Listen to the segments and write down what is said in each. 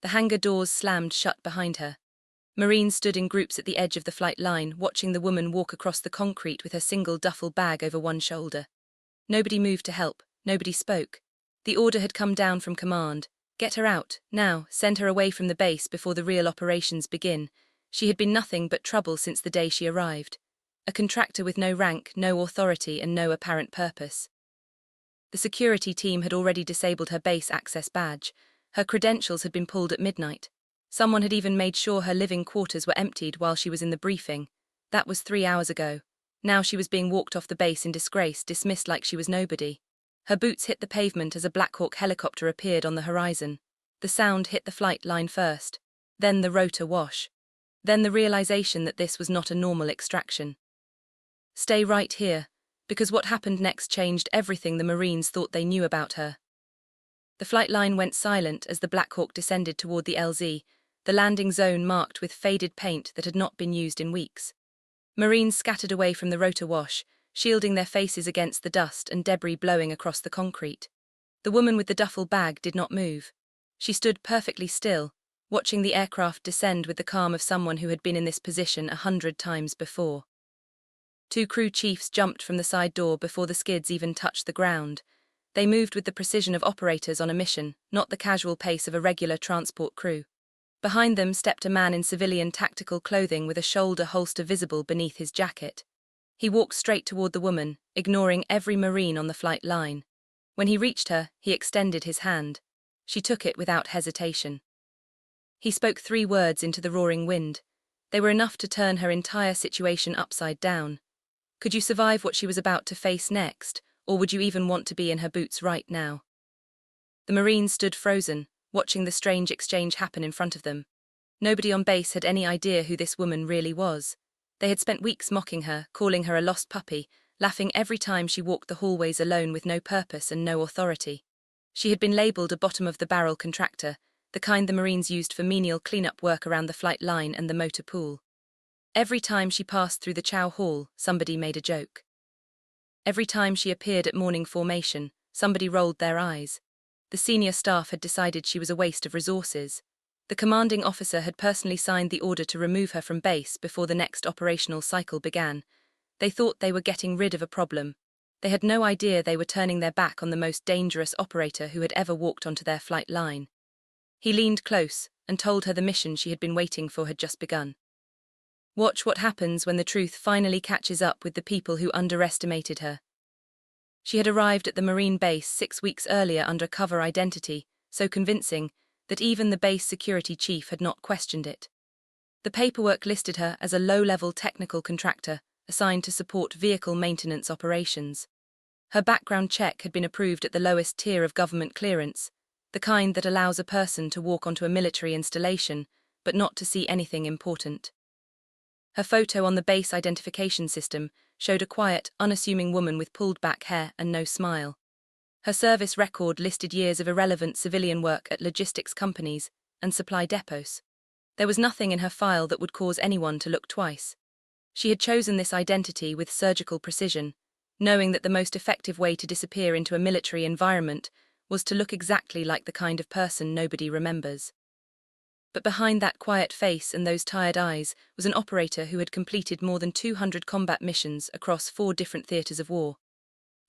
The hangar doors slammed shut behind her. Marines stood in groups at the edge of the flight line, watching the woman walk across the concrete with her single duffel bag over one shoulder. Nobody moved to help, nobody spoke. The order had come down from command. Get her out, now, send her away from the base before the real operations begin. She had been nothing but trouble since the day she arrived. A contractor with no rank, no authority, and no apparent purpose. The security team had already disabled her base access badge. Her credentials had been pulled at midnight. Someone had even made sure her living quarters were emptied while she was in the briefing. That was 3 hours ago. Now she was being walked off the base in disgrace, dismissed like she was nobody. Her boots hit the pavement as a Blackhawk helicopter appeared on the horizon. The sound hit the flight line first, then the rotor wash. Then the realization that this was not a normal extraction. Stay right here, because what happened next changed everything the Marines thought they knew about her. The flight line went silent as the Blackhawk descended toward the LZ, the landing zone marked with faded paint that had not been used in weeks. Marines scattered away from the rotor wash, shielding their faces against the dust and debris blowing across the concrete. The woman with the duffel bag did not move. She stood perfectly still, watching the aircraft descend with the calm of someone who had been in this position 100 times before. 2 crew chiefs jumped from the side door before the skids even touched the ground. They moved with the precision of operators on a mission, not the casual pace of a regular transport crew. Behind them stepped a man in civilian tactical clothing with a shoulder holster visible beneath his jacket. He walked straight toward the woman, ignoring every Marine on the flight line. When he reached her, he extended his hand. She took it without hesitation. He spoke 3 words into the roaring wind. They were enough to turn her entire situation upside down. Could you survive what she was about to face next, or would you even want to be in her boots right now? The Marines stood frozen, watching the strange exchange happen in front of them. Nobody on base had any idea who this woman really was. They had spent weeks mocking her, calling her a lost puppy, laughing every time she walked the hallways alone with no purpose and no authority. She had been labelled a bottom-of-the-barrel contractor, the kind the Marines used for menial cleanup work around the flight line and the motor pool. Every time she passed through the chow hall, somebody made a joke. Every time she appeared at morning formation, somebody rolled their eyes. The senior staff had decided she was a waste of resources. The commanding officer had personally signed the order to remove her from base before the next operational cycle began. They thought they were getting rid of a problem. They had no idea they were turning their back on the most dangerous operator who had ever walked onto their flight line. He leaned close and told her the mission she had been waiting for had just begun. Watch what happens when the truth finally catches up with the people who underestimated her. She had arrived at the Marine base 6 weeks earlier under cover identity, so convincing that even the base security chief had not questioned it. The paperwork listed her as a low-level technical contractor assigned to support vehicle maintenance operations. Her background check had been approved at the lowest tier of government clearance, the kind that allows a person to walk onto a military installation, but not to see anything important. Her photo on the base identification system showed a quiet, unassuming woman with pulled-back hair and no smile. Her service record listed years of irrelevant civilian work at logistics companies and supply depots. There was nothing in her file that would cause anyone to look twice. She had chosen this identity with surgical precision, knowing that the most effective way to disappear into a military environment was to look exactly like the kind of person nobody remembers. But behind that quiet face and those tired eyes was an operator who had completed more than 200 combat missions across 4 different theaters of war.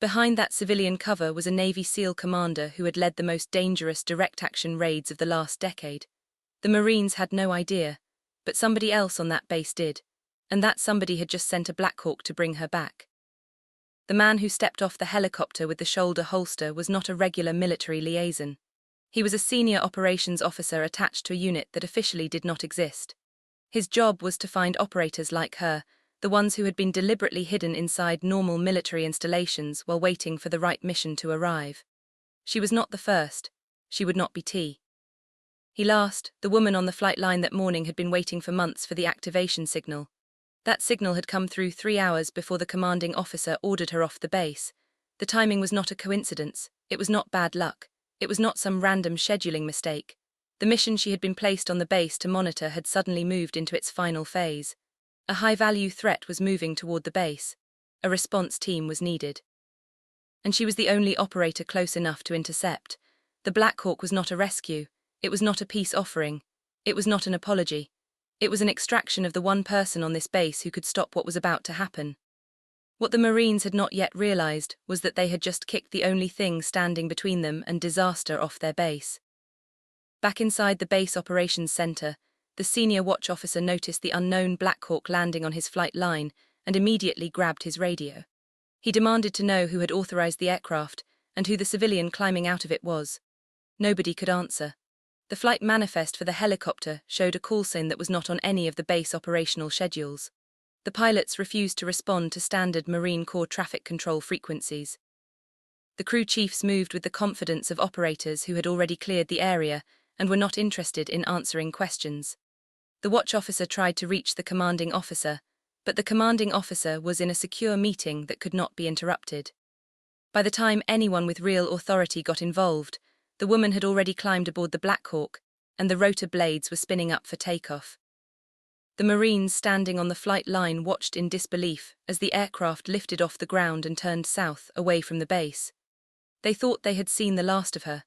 Behind that civilian cover was a Navy SEAL commander who had led the most dangerous direct-action raids of the last decade. The Marines had no idea, but somebody else on that base did, and that somebody had just sent a Blackhawk to bring her back. The man who stepped off the helicopter with the shoulder holster was not a regular military liaison. He was a senior operations officer attached to a unit that officially did not exist. His job was to find operators like her, the ones who had been deliberately hidden inside normal military installations while waiting for the right mission to arrive. She was not the first. She would not be T. Last, the woman on the flight line that morning had been waiting for months for the activation signal. That signal had come through 3 hours before the commanding officer ordered her off the base. The timing was not a coincidence. It was not bad luck. It was not some random scheduling mistake. The mission she had been placed on the base to monitor had suddenly moved into its final phase. A high-value threat was moving toward the base. A response team was needed. And she was the only operator close enough to intercept. The Blackhawk was not a rescue. It was not a peace offering. It was not an apology. It was an extraction of the one person on this base who could stop what was about to happen. What the Marines had not yet realized was that they had just kicked the only thing standing between them and disaster off their base. Back inside the base operations center, the senior watch officer noticed the unknown Blackhawk landing on his flight line and immediately grabbed his radio. He demanded to know who had authorized the aircraft and who the civilian climbing out of it was. Nobody could answer. The flight manifest for the helicopter showed a call sign that was not on any of the base operational schedules. The pilots refused to respond to standard Marine Corps traffic control frequencies. The crew chiefs moved with the confidence of operators who had already cleared the area and were not interested in answering questions. The watch officer tried to reach the commanding officer, but the commanding officer was in a secure meeting that could not be interrupted. By the time anyone with real authority got involved, the woman had already climbed aboard the Blackhawk, and the rotor blades were spinning up for takeoff. The Marines standing on the flight line watched in disbelief as the aircraft lifted off the ground and turned south, away from the base. They thought they had seen the last of her.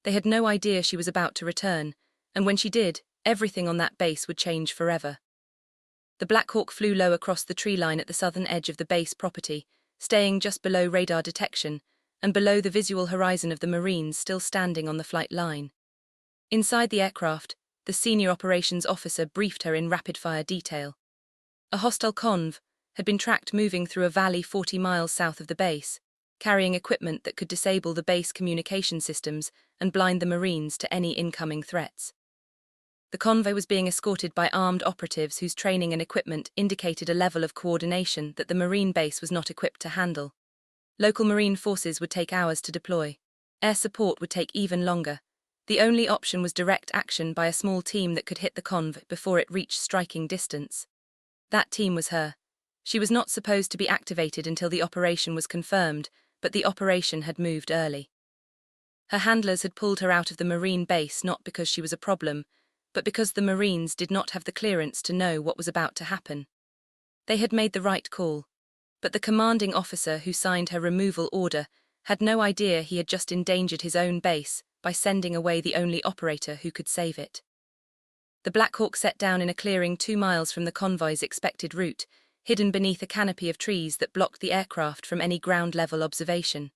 They had no idea she was about to return, and when she did, everything on that base would change forever. The Blackhawk flew low across the tree line at the southern edge of the base property, staying just below radar detection, and below the visual horizon of the Marines still standing on the flight line. Inside the aircraft, the senior operations officer briefed her in rapid-fire detail. A hostile conv had been tracked moving through a valley 40 miles south of the base, carrying equipment that could disable the base communication systems and blind the Marines to any incoming threats. The convoy was being escorted by armed operatives whose training and equipment indicated a level of coordination that the Marine base was not equipped to handle. Local Marine forces would take hours to deploy. Air support would take even longer. The only option was direct action by a small team that could hit the convoy before it reached striking distance. That team was her. She was not supposed to be activated until the operation was confirmed, but the operation had moved early. Her handlers had pulled her out of the Marine base not because she was a problem, but because the Marines did not have the clearance to know what was about to happen. They had made the right call, but the commanding officer who signed her removal order had no idea he had just endangered his own base by sending away the only operator who could save it. The Blackhawk set down in a clearing 2 miles from the convoy's expected route, hidden beneath a canopy of trees that blocked the aircraft from any ground-level observation.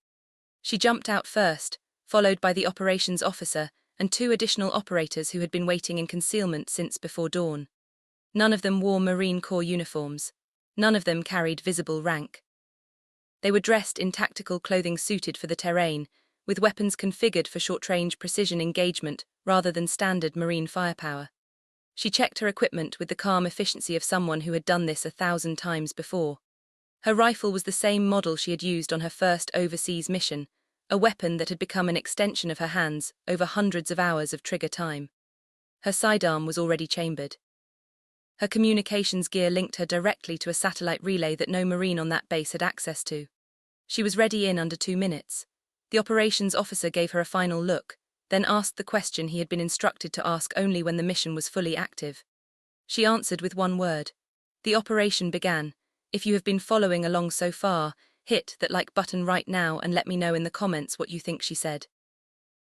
She jumped out first, followed by the operations officer and 2 additional operators who had been waiting in concealment since before dawn. None of them wore Marine Corps uniforms. None of them carried visible rank. They were dressed in tactical clothing suited for the terrain, with weapons configured for short-range precision engagement rather than standard Marine firepower. She checked her equipment with the calm efficiency of someone who had done this 1,000 times before. Her rifle was the same model she had used on her first overseas mission, a weapon that had become an extension of her hands over hundreds of hours of trigger time. Her sidearm was already chambered. Her communications gear linked her directly to a satellite relay that no Marine on that base had access to. She was ready in under 2 minutes. The operations officer gave her a final look, then asked the question he had been instructed to ask only when the mission was fully active. She answered with one word. The operation began. If you have been following along so far, hit that like button right now and let me know in the comments what you think, she said.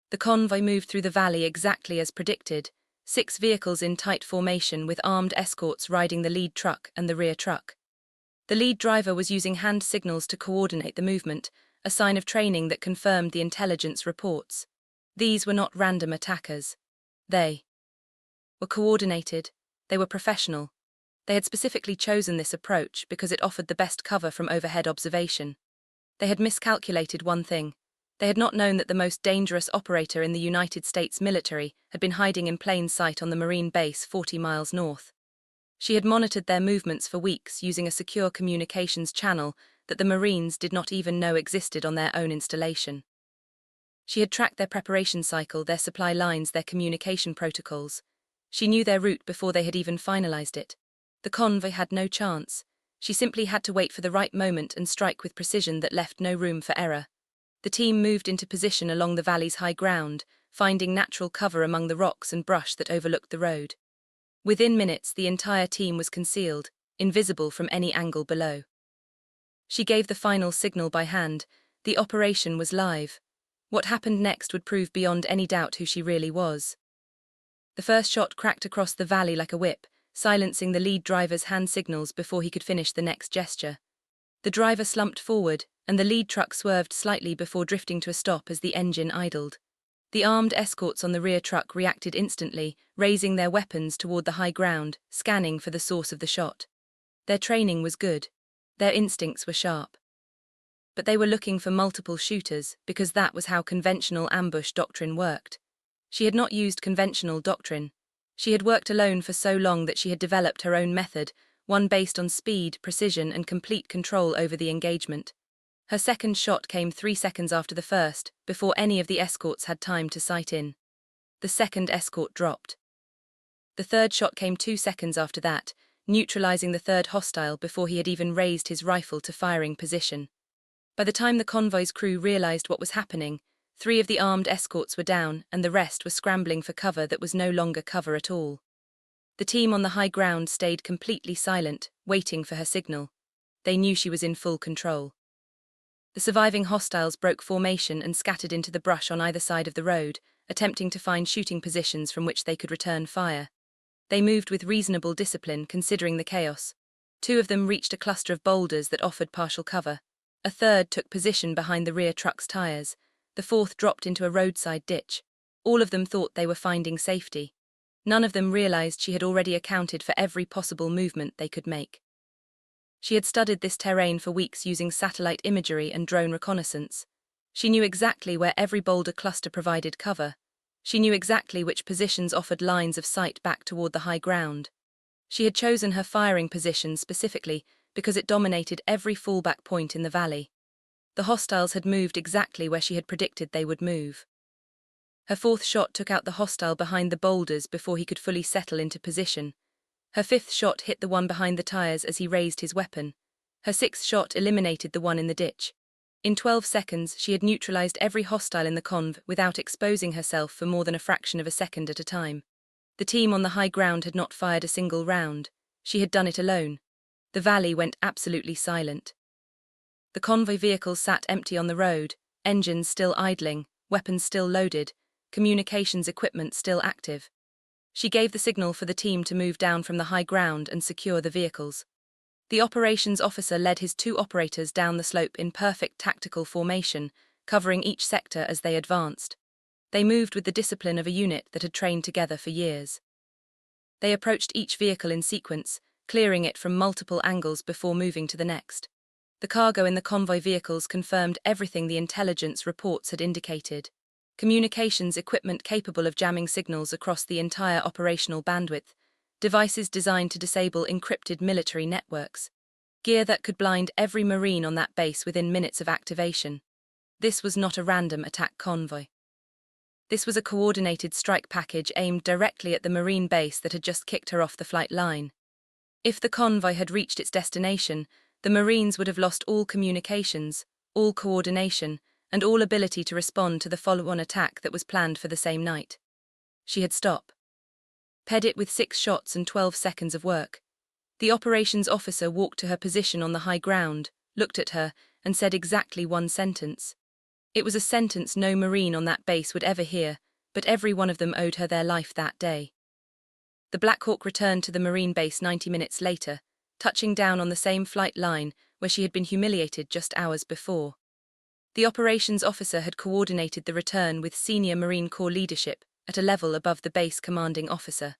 The convoy moved through the valley exactly as predicted, 6 vehicles in tight formation with armed escorts riding the lead truck and the rear truck. The lead driver was using hand signals to coordinate the movement, a sign of training that confirmed the intelligence reports. These were not random attackers. They were coordinated. They were professional. They had specifically chosen this approach because it offered the best cover from overhead observation. They had miscalculated one thing. They had not known that the most dangerous operator in the United States military had been hiding in plain sight on the Marine base 40 miles north. She had monitored their movements for weeks using a secure communications channel that the Marines did not even know existed on their own installation. She had tracked their preparation cycle, their supply lines, their communication protocols. She knew their route before they had even finalized it. The convoy had no chance. She simply had to wait for the right moment and strike with precision that left no room for error. The team moved into position along the valley's high ground, finding natural cover among the rocks and brush that overlooked the road. Within minutes, the entire team was concealed, invisible from any angle below. She gave the final signal by hand. The operation was live. What happened next would prove beyond any doubt who she really was. The first shot cracked across the valley like a whip, silencing the lead driver's hand signals before he could finish the next gesture. The driver slumped forward, and the lead truck swerved slightly before drifting to a stop as the engine idled. The armed escorts on the rear truck reacted instantly, raising their weapons toward the high ground, scanning for the source of the shot. Their training was good. Their instincts were sharp. But they were looking for multiple shooters because that was how conventional ambush doctrine worked. She had not used conventional doctrine. She had worked alone for so long that she had developed her own method, one based on speed, precision, and complete control over the engagement. Her second shot came 3 seconds after the first, before any of the escorts had time to sight in. The second escort dropped. The third shot came 2 seconds after that, neutralizing the third hostile before he had even raised his rifle to firing position. By the time the convoy's crew realized what was happening, 3 of the armed escorts were down and the rest were scrambling for cover that was no longer cover at all. The team on the high ground stayed completely silent, waiting for her signal. They knew she was in full control. The surviving hostiles broke formation and scattered into the brush on either side of the road, attempting to find shooting positions from which they could return fire. They moved with reasonable discipline considering the chaos. 2 of them reached a cluster of boulders that offered partial cover. A third took position behind the rear truck's tires. The fourth dropped into a roadside ditch. All of them thought they were finding safety. None of them realized she had already accounted for every possible movement they could make. She had studied this terrain for weeks using satellite imagery and drone reconnaissance. She knew exactly where every boulder cluster provided cover. She knew exactly which positions offered lines of sight back toward the high ground. She had chosen her firing position specifically because it dominated every fallback point in the valley. The hostiles had moved exactly where she had predicted they would move. Her fourth shot took out the hostile behind the boulders before he could fully settle into position. Her fifth shot hit the one behind the tires as he raised his weapon. Her sixth shot eliminated the one in the ditch. In 12 seconds, she had neutralized every hostile in the conv without exposing herself for more than a fraction of a second at a time. The team on the high ground had not fired a single round. She had done it alone. The valley went absolutely silent. The convoy vehicles sat empty on the road, engines still idling, weapons still loaded, communications equipment still active. She gave the signal for the team to move down from the high ground and secure the vehicles. The operations officer led his 2 operators down the slope in perfect tactical formation, covering each sector as they advanced. They moved with the discipline of a unit that had trained together for years. They approached each vehicle in sequence, clearing it from multiple angles before moving to the next. The cargo in the convoy vehicles confirmed everything the intelligence reports had indicated. Communications equipment capable of jamming signals across the entire operational bandwidth, devices designed to disable encrypted military networks, gear that could blind every Marine on that base within minutes of activation. This was not a random attack convoy. This was a coordinated strike package aimed directly at the Marine base that had just kicked her off the flight line. If the convoy had reached its destination, the Marines would have lost all communications, all coordination, and all ability to respond to the follow-on attack that was planned for the same night. She had stopped. Paired it with 6 shots and 12 seconds of work. The operations officer walked to her position on the high ground, looked at her, and said exactly one sentence. It was a sentence no Marine on that base would ever hear, but every one of them owed her their life that day. The Blackhawk returned to the Marine base 90 minutes later, touching down on the same flight line where she had been humiliated just hours before. The operations officer had coordinated the return with senior Marine Corps leadership at a level above the base commanding officer.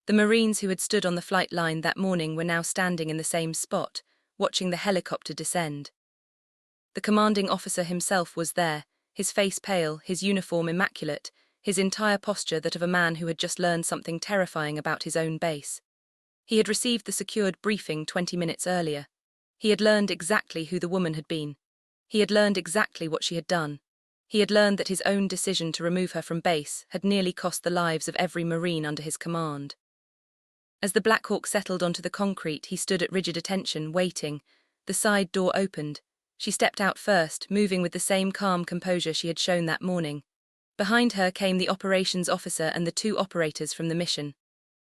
The Marines who had stood on the flight line that morning were now standing in the same spot, watching the helicopter descend. The commanding officer himself was there, his face pale, his uniform immaculate, his entire posture that of a man who had just learned something terrifying about his own base. He had received the secured briefing 20 minutes earlier. He had learned exactly who the woman had been. He had learned exactly what she had done. He had learned that his own decision to remove her from base had nearly cost the lives of every Marine under his command. As the Blackhawk settled onto the concrete, he stood at rigid attention, waiting. The side door opened. She stepped out first, moving with the same calm composure she had shown that morning. Behind her came the operations officer and the 2 operators from the mission.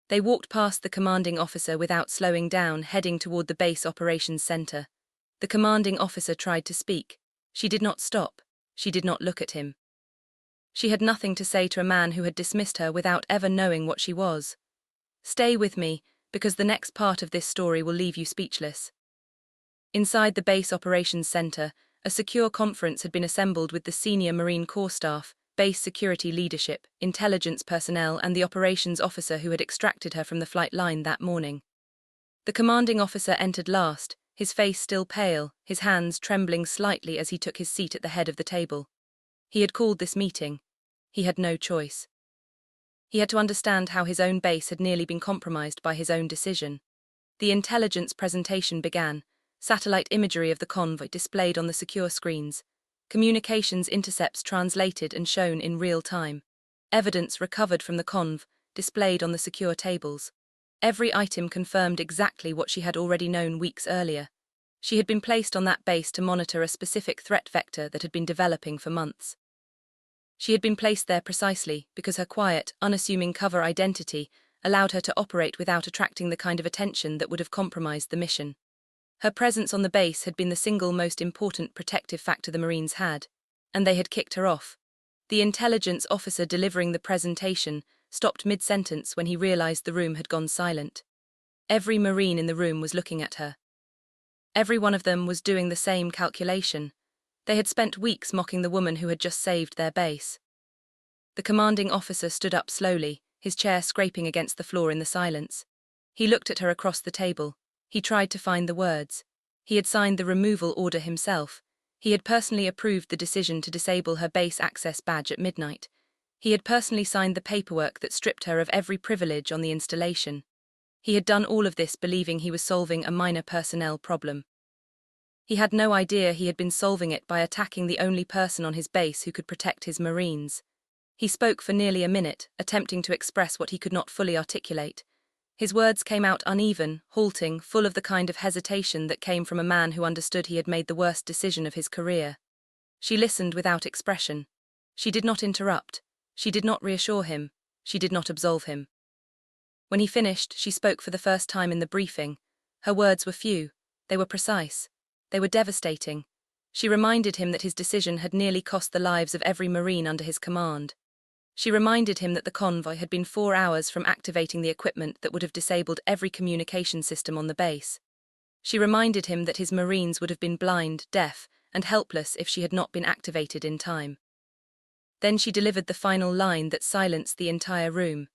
They walked past the commanding officer without slowing down, heading toward the base operations center. The commanding officer tried to speak. She did not stop. She did not look at him. She had nothing to say to a man who had dismissed her without ever knowing what she was. Stay with me, because the next part of this story will leave you speechless. Inside the base operations center, a secure conference had been assembled with the senior Marine Corps staff, base security leadership, intelligence personnel, and the operations officer who had extracted her from the flight line that morning. The commanding officer entered last, his face still pale, his hands trembling slightly as he took his seat at the head of the table. He had called this meeting. He had no choice. He had to understand how his own base had nearly been compromised by his own decision. The intelligence presentation began, satellite imagery of the convoy displayed on the secure screens, communications intercepts translated and shown in real time, evidence recovered from the conv displayed on the secure tables. Every item confirmed exactly what she had already known weeks earlier. She had been placed on that base to monitor a specific threat vector that had been developing for months. She had been placed there precisely because her quiet, unassuming cover identity allowed her to operate without attracting the kind of attention that would have compromised the mission. Her presence on the base had been the single most important protective factor the Marines had, and they had kicked her off. The intelligence officer delivering the presentation stopped mid-sentence when he realized the room had gone silent. Every Marine in the room was looking at her. Every one of them was doing the same calculation. They had spent weeks mocking the woman who had just saved their base. The commanding officer stood up slowly, his chair scraping against the floor in the silence. He looked at her across the table. He tried to find the words. He had signed the removal order himself. He had personally approved the decision to disable her base access badge at midnight. He had personally signed the paperwork that stripped her of every privilege on the installation. He had done all of this believing he was solving a minor personnel problem. He had no idea he had been solving it by attacking the only person on his base who could protect his Marines. He spoke for nearly a minute, attempting to express what he could not fully articulate. His words came out uneven, halting, full of the kind of hesitation that came from a man who understood he had made the worst decision of his career. She listened without expression. She did not interrupt. She did not reassure him. She did not absolve him. When he finished, she spoke for the first time in the briefing. Her words were few. They were precise. They were devastating. She reminded him that his decision had nearly cost the lives of every Marine under his command. She reminded him that the convoy had been 4 hours from activating the equipment that would have disabled every communication system on the base. She reminded him that his Marines would have been blind, deaf, and helpless if she had not been activated in time. Then she delivered the final line that silenced the entire room.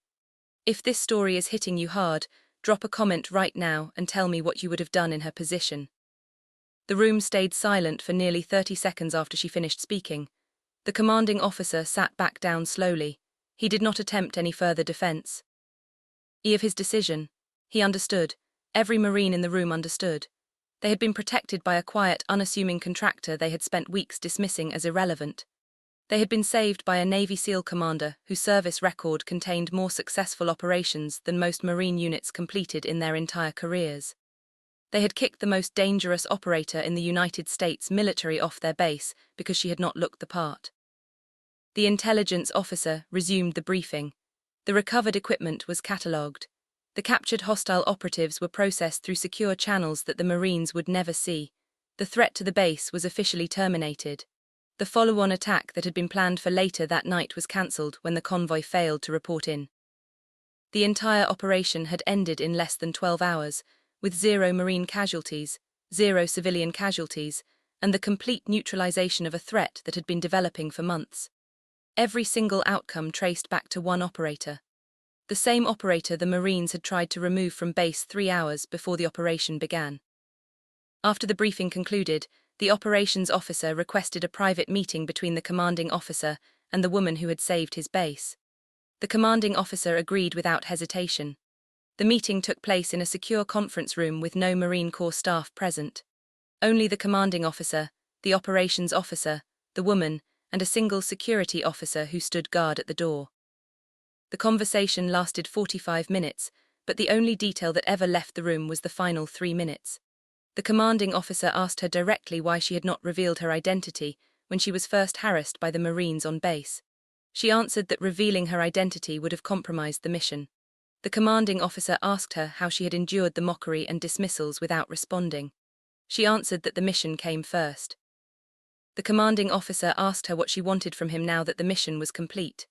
If this story is hitting you hard, drop a comment right now and tell me what you would have done in her position. The room stayed silent for nearly 30 seconds after she finished speaking. The commanding officer sat back down slowly. He did not attempt any further defense. Of his decision. He understood. Every Marine in the room understood. They had been protected by a quiet, unassuming contractor they had spent weeks dismissing as irrelevant. They had been saved by a Navy SEAL commander whose service record contained more successful operations than most Marine units completed in their entire careers. They had kicked the most dangerous operator in the United States military off their base because she had not looked the part. The intelligence officer resumed the briefing. The recovered equipment was catalogued. The captured hostile operatives were processed through secure channels that the Marines would never see. The threat to the base was officially terminated. The follow-on attack that had been planned for later that night was cancelled when the convoy failed to report in. The entire operation had ended in less than 12 hours, with 0 Marine casualties, 0 civilian casualties, and the complete neutralization of a threat that had been developing for months. Every single outcome traced back to one operator. The same operator the Marines had tried to remove from base 3 hours before the operation began. After the briefing concluded, the operations officer requested a private meeting between the commanding officer and the woman who had saved his base. The commanding officer agreed without hesitation. The meeting took place in a secure conference room with no Marine Corps staff present. Only the commanding officer, the operations officer, the woman, and a single security officer who stood guard at the door. The conversation lasted 45 minutes, but the only detail that ever left the room was the final 3 minutes. The commanding officer asked her directly why she had not revealed her identity when she was first harassed by the Marines on base. She answered that revealing her identity would have compromised the mission. The commanding officer asked her how she had endured the mockery and dismissals without responding. She answered that the mission came first. The commanding officer asked her what she wanted from him now that the mission was complete.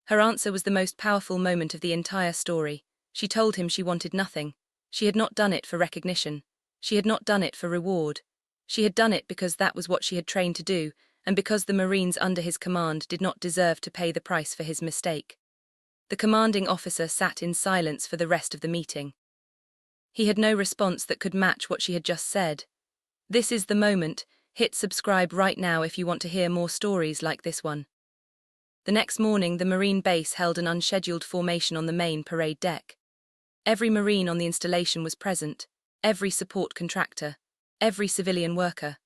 Her answer was the most powerful moment of the entire story. She told him she wanted nothing. She had not done it for recognition. She had not done it for reward. She had done it because that was what she had trained to do, and because the Marines under his command did not deserve to pay the price for his mistake. The commanding officer sat in silence for the rest of the meeting. He had no response that could match what she had just said. This is the moment. Hit subscribe right now if you want to hear more stories like this one. The next morning, the Marine base held an unscheduled formation on the main parade deck. Every Marine on the installation was present, every support contractor, every civilian worker.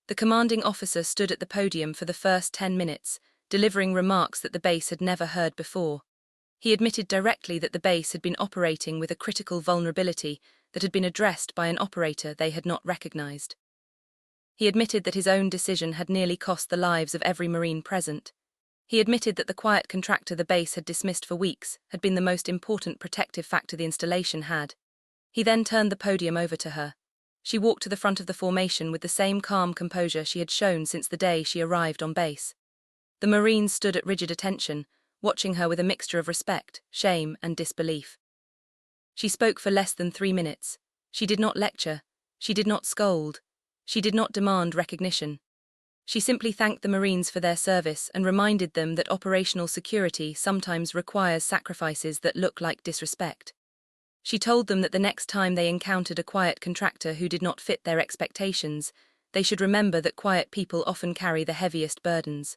The commanding officer stood at the podium for the first 10 minutes, delivering remarks that the base had never heard before. He admitted directly that the base had been operating with a critical vulnerability that had been addressed by an operator they had not recognized. He admitted that his own decision had nearly cost the lives of every Marine present. He admitted that the quiet contractor the base had dismissed for weeks had been the most important protective factor the installation had. He then turned the podium over to her. She walked to the front of the formation with the same calm composure she had shown since the day she arrived on base. The Marines stood at rigid attention, watching her with a mixture of respect, shame, and disbelief. She spoke for less than 3 minutes. She did not lecture. She did not scold. She did not demand recognition. She simply thanked the Marines for their service and reminded them that operational security sometimes requires sacrifices that look like disrespect. She told them that the next time they encountered a quiet contractor who did not fit their expectations, they should remember that quiet people often carry the heaviest burdens.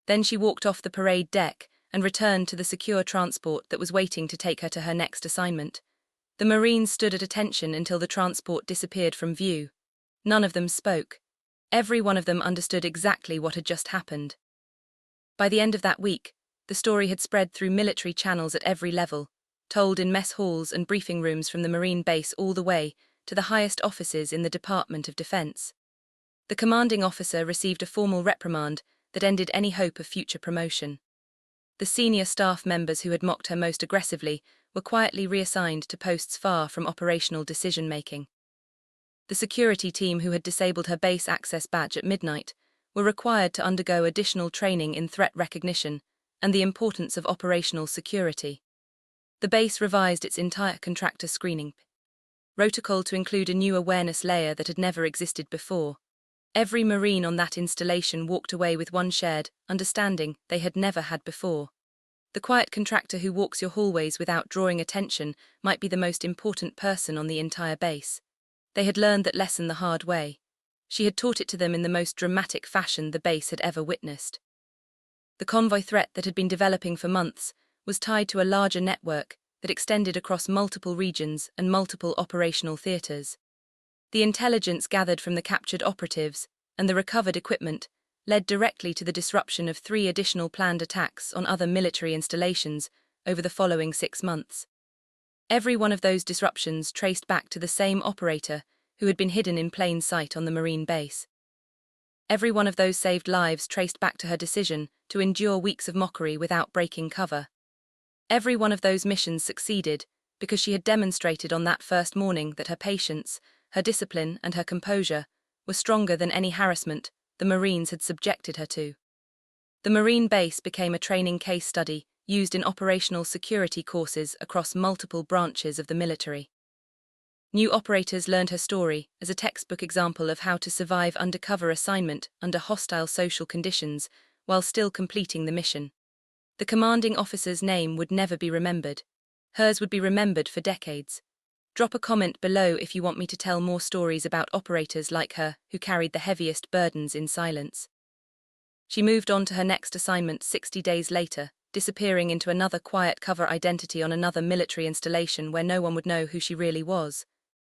Then she walked off the parade deck and returned to the secure transport that was waiting to take her to her next assignment. The Marines stood at attention until the transport disappeared from view. None of them spoke. Every one of them understood exactly what had just happened. By the end of that week, the story had spread through military channels at every level, told in mess halls and briefing rooms from the Marine base all the way to the highest offices in the Department of Defense. The commanding officer received a formal reprimand that ended any hope of future promotion. The senior staff members who had mocked her most aggressively were quietly reassigned to posts far from operational decision-making. The security team who had disabled her base access badge at midnight were required to undergo additional training in threat recognition and the importance of operational security. The base revised its entire contractor screening protocol to include a new awareness layer that had never existed before. Every Marine on that installation walked away with one shared understanding they had never had before. The quiet contractor who walks your hallways without drawing attention might be the most important person on the entire base. They had learned that lesson the hard way. She had taught it to them in the most dramatic fashion the base had ever witnessed. The convoy threat that had been developing for months was tied to a larger network that extended across multiple regions and multiple operational theaters. The intelligence gathered from the captured operatives and the recovered equipment led directly to the disruption of 3 additional planned attacks on other military installations over the following 6 months. Every one of those disruptions traced back to the same operator who had been hidden in plain sight on the Marine base. Every one of those saved lives traced back to her decision to endure weeks of mockery without breaking cover. Every one of those missions succeeded because she had demonstrated on that first morning that her patience, her discipline, and her composure were stronger than any harassment the Marines had subjected her to. The Marine base became a training case study used in operational security courses across multiple branches of the military. New operators learned her story as a textbook example of how to survive undercover assignment under hostile social conditions while still completing the mission. The commanding officer's name would never be remembered. Hers would be remembered for decades. Drop a comment below if you want me to tell more stories about operators like her who carried the heaviest burdens in silence. She moved on to her next assignment 60 days later, disappearing into another quiet cover identity on another military installation where no one would know who she really was.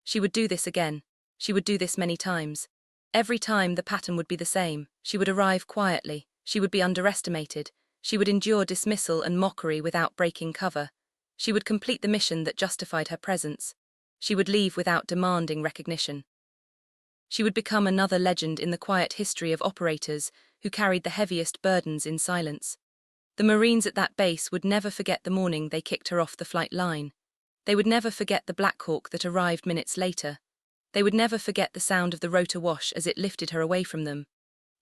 She would do this again. She would do this many times. Every time the pattern would be the same. She would arrive quietly. She would be underestimated. She would endure dismissal and mockery without breaking cover. She would complete the mission that justified her presence. She would leave without demanding recognition. She would become another legend in the quiet history of operators who carried the heaviest burdens in silence. The Marines at that base would never forget the morning they kicked her off the flight line. They would never forget the Blackhawk that arrived minutes later. They would never forget the sound of the rotor wash as it lifted her away from them.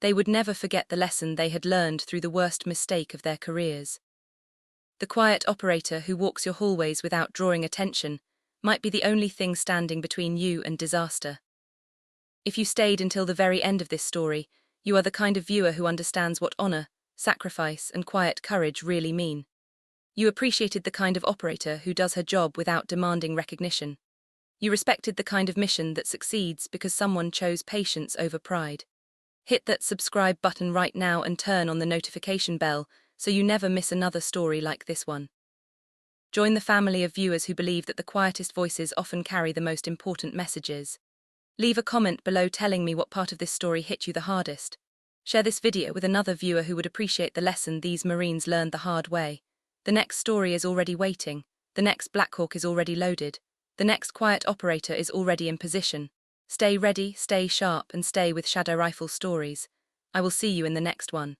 They would never forget the lesson they had learned through the worst mistake of their careers. The quiet operator who walks your hallways without drawing attention might be the only thing standing between you and disaster. If you stayed until the very end of this story, you are the kind of viewer who understands what honor, sacrifice, and quiet courage really mean. You appreciated the kind of operator who does her job without demanding recognition. You respected the kind of mission that succeeds because someone chose patience over pride. Hit that subscribe button right now and turn on the notification bell so you never miss another story like this one. Join the family of viewers who believe that the quietest voices often carry the most important messages. Leave a comment below telling me what part of this story hit you the hardest. Share this video with another viewer who would appreciate the lesson these Marines learned the hard way. The next story is already waiting. The next Blackhawk is already loaded. The next quiet operator is already in position. Stay ready, stay sharp, and stay with Shadow Rifle Stories. I will see you in the next one.